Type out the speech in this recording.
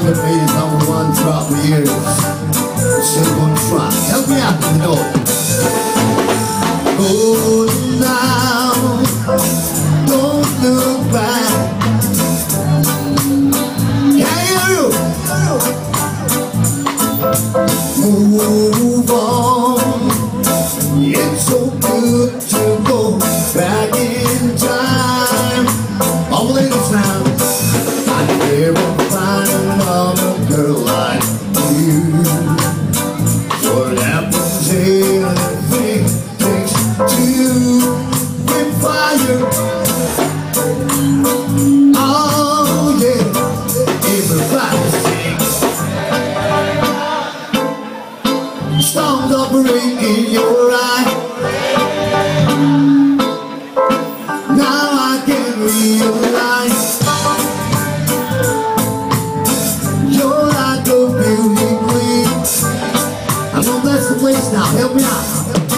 song that made it #1 throughout the years. Still gonna try. Help me out, you know. Oh, now, don't look back. Can you move on? It's so good to go back in time. All the ladies now, I'd never find another girl like you. What happens, anything takes two with fire. Oh yeah, everybody sings. Storms operate in your eye. Now I can realize you're like a beauty queen. I'm gonna bless the place now, help me out.